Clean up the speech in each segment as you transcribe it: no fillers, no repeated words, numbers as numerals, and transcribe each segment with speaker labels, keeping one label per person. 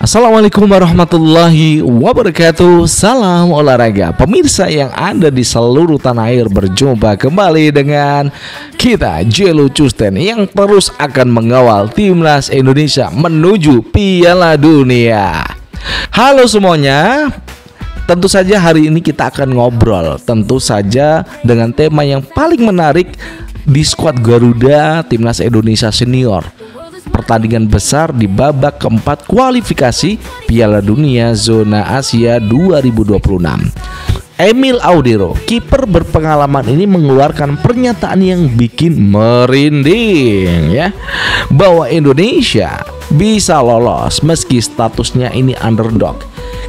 Speaker 1: Assalamualaikum warahmatullahi wabarakatuh. Salam olahraga. Pemirsa yang ada di seluruh tanah air, berjumpa kembali dengan kita Jelo Custen yang terus akan mengawal timnas Indonesia menuju Piala Dunia. Halo semuanya. Tentu saja hari ini kita akan ngobrol tentu saja dengan tema yang paling menarik di skuad Garuda Timnas Indonesia Senior. Pertandingan besar di babak keempat kualifikasi Piala Dunia Zona Asia 2026. Emil Audero, kiper berpengalaman ini mengeluarkan pernyataan yang bikin merinding ya, bahwa Indonesia bisa lolos meski statusnya ini underdog.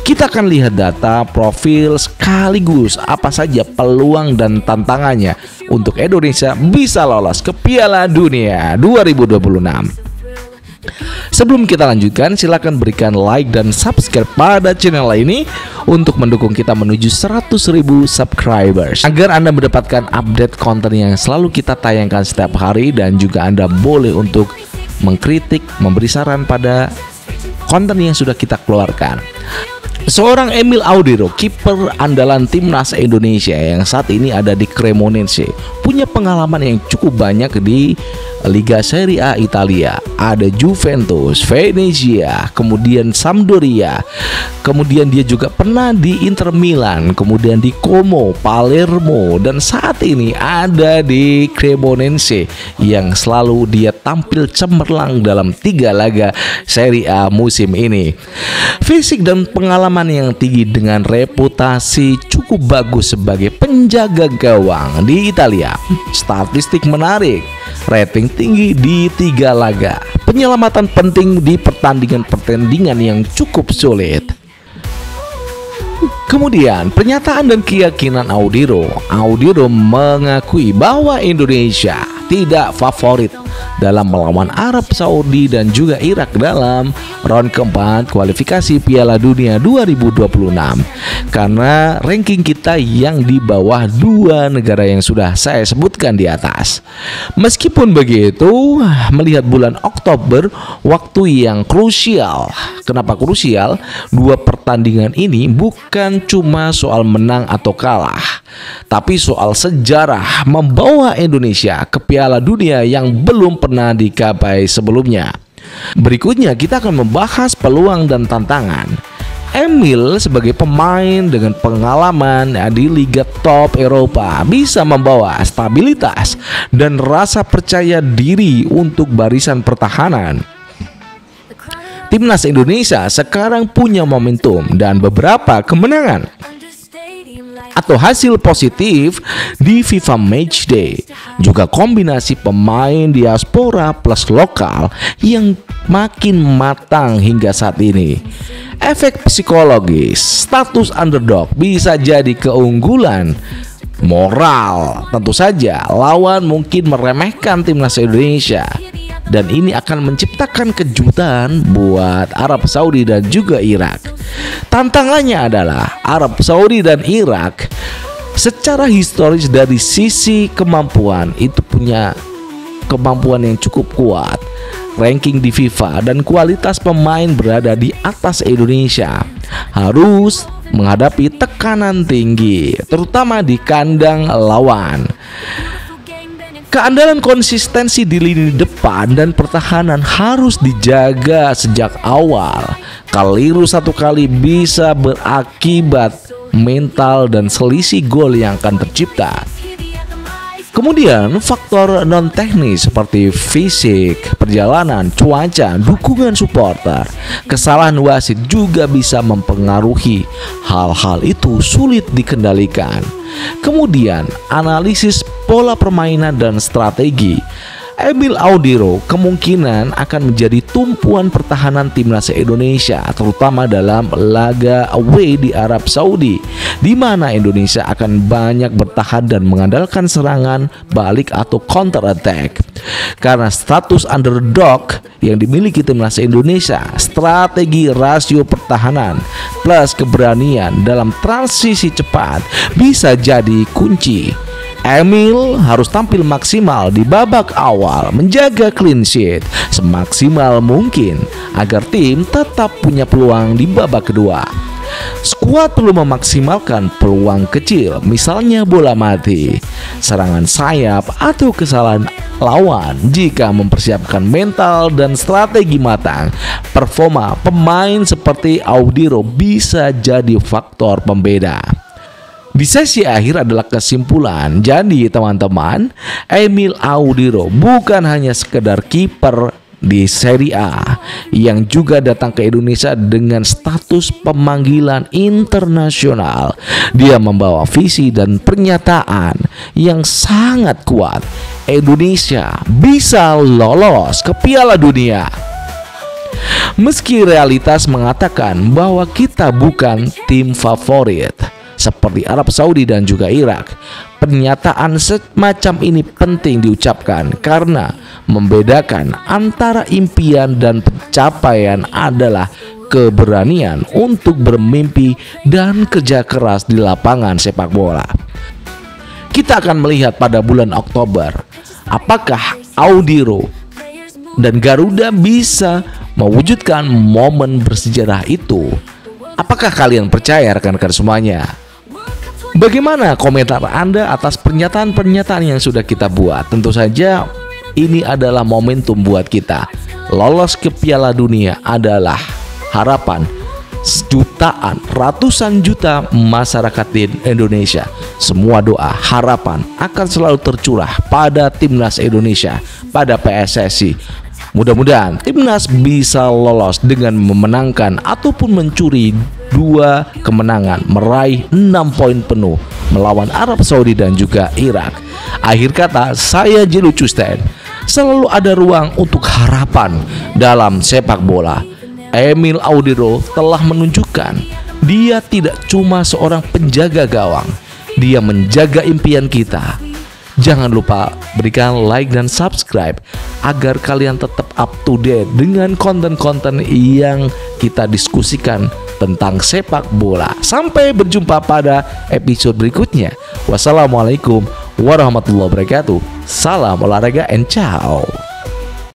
Speaker 1: Kita akan lihat data, profil, sekaligus apa saja peluang dan tantangannya untuk Indonesia bisa lolos ke Piala Dunia 2026. Sebelum kita lanjutkan, silakan berikan like dan subscribe pada channel ini untuk mendukung kita menuju 100.000 subscribers, agar Anda mendapatkan update konten yang selalu kita tayangkan setiap hari. Dan juga Anda boleh untuk mengkritik, memberi saran pada konten yang sudah kita keluarkan. Seorang Emil Audero, kiper andalan timnas Indonesia yang saat ini ada di Cremonese, punya pengalaman yang cukup banyak di Liga Serie A Italia. Ada Juventus, Venezia, kemudian Sampdoria, kemudian dia juga pernah di Inter Milan, kemudian di Como, Palermo, dan saat ini ada di Cremonese yang selalu dia tampil cemerlang dalam 3 laga Serie A musim ini. Fisik dan pengalaman yang tinggi dengan reputasi cukup bagus sebagai penjaga gawang di Italia. Statistik menarik, rating tinggi di 3 laga, penyelamatan penting di pertandingan-pertandingan yang cukup sulit. Kemudian pernyataan dan keyakinan Audero mengakui bahwa Indonesia tidak favorit dalam melawan Arab Saudi dan juga Irak dalam round keempat kualifikasi Piala Dunia 2026, karena ranking kita yang di bawah 2 negara yang sudah saya sebutkan di atas. Meskipun begitu, melihat bulan Oktober, waktu yang krusial. Kenapa krusial? 2 pertandingan ini bukan cuma soal menang atau kalah, tapi soal sejarah membawa Indonesia ke Piala Dunia yang belum pernah dicapai sebelumnya. Berikutnya kita akan membahas peluang dan tantangan. Emil sebagai pemain dengan pengalaman di liga top Eropa bisa membawa stabilitas dan rasa percaya diri untuk barisan pertahanan. Timnas Indonesia sekarang punya momentum dan beberapa kemenangan atau hasil positif di FIFA Matchday, juga kombinasi pemain diaspora plus lokal yang makin matang hingga saat ini. Efek psikologis, status underdog bisa jadi keunggulan moral. Tentu saja lawan mungkin meremehkan timnas Indonesia, dan ini akan menciptakan kejutan buat Arab Saudi dan juga Irak. Tantangannya adalah Arab Saudi dan Irak secara historis dari sisi kemampuan itu punya kemampuan yang cukup kuat. Ranking di FIFA dan kualitas pemain berada di atas Indonesia. Harus menghadapi tekanan tinggi, terutama di kandang lawan. Keandalan konsistensi di lini depan dan pertahanan harus dijaga sejak awal. Keliru satu kali bisa berakibat mental dan selisih gol yang akan tercipta. Kemudian faktor non teknis seperti fisik, perjalanan, cuaca, dukungan supporter, kesalahan wasit juga bisa mempengaruhi. Hal-hal itu sulit dikendalikan. Kemudian analisis pola permainan dan strategi. Emil Audero kemungkinan akan menjadi tumpuan pertahanan timnas Indonesia, terutama dalam laga away di Arab Saudi, di mana Indonesia akan banyak bertahan dan mengandalkan serangan balik atau counter attack. Karena status underdog yang dimiliki timnas Indonesia, strategi rasio pertahanan plus keberanian dalam transisi cepat bisa jadi kunci. Emil harus tampil maksimal di babak awal, menjaga clean sheet semaksimal mungkin agar tim tetap punya peluang di babak kedua. Skuad perlu memaksimalkan peluang kecil, misalnya bola mati, serangan sayap, atau kesalahan lawan. Jika mempersiapkan mental dan strategi matang, performa pemain seperti Audiro bisa jadi faktor pembeda. Di sesi akhir adalah kesimpulan. Jadi teman-teman, Emil Audiro bukan hanya sekedar kiper di Serie A yang juga datang ke Indonesia dengan status pemanggilan internasional. Dia membawa visi dan pernyataan yang sangat kuat. Indonesia bisa lolos ke Piala Dunia. Meski realitas mengatakan bahwa kita bukan tim favorit seperti Arab Saudi dan juga Irak, pernyataan semacam ini penting diucapkan karena membedakan antara impian dan pencapaian adalah keberanian untuk bermimpi dan kerja keras di lapangan sepak bola. Kita akan melihat pada bulan Oktober apakah Audiro dan Garuda bisa mewujudkan momen bersejarah itu. Apakah kalian percaya rekan-rekan semuanya? Bagaimana komentar Anda atas pernyataan-pernyataan yang sudah kita buat? Tentu saja ini adalah momentum buat kita. Lolos ke Piala Dunia adalah harapan jutaan, ratusan juta masyarakat di Indonesia. Semua doa, harapan akan selalu tercurah pada Timnas Indonesia, pada PSSI. Mudah-mudahan Timnas bisa lolos dengan memenangkan ataupun mencuri 2 kemenangan, meraih 6 poin penuh melawan Arab Saudi dan juga Irak. Akhir kata, saya Jelu Custen. Selalu ada ruang untuk harapan dalam sepak bola. Emil Audiro telah menunjukkan dia tidak cuma seorang penjaga gawang, dia menjaga impian kita. Jangan lupa berikan like dan subscribe agar kalian tetap up to date dengan konten-konten yang kita diskusikan tentang sepak bola. Sampai berjumpa pada episode berikutnya. Wassalamualaikum warahmatullahi wabarakatuh. Salam olahraga and ciao.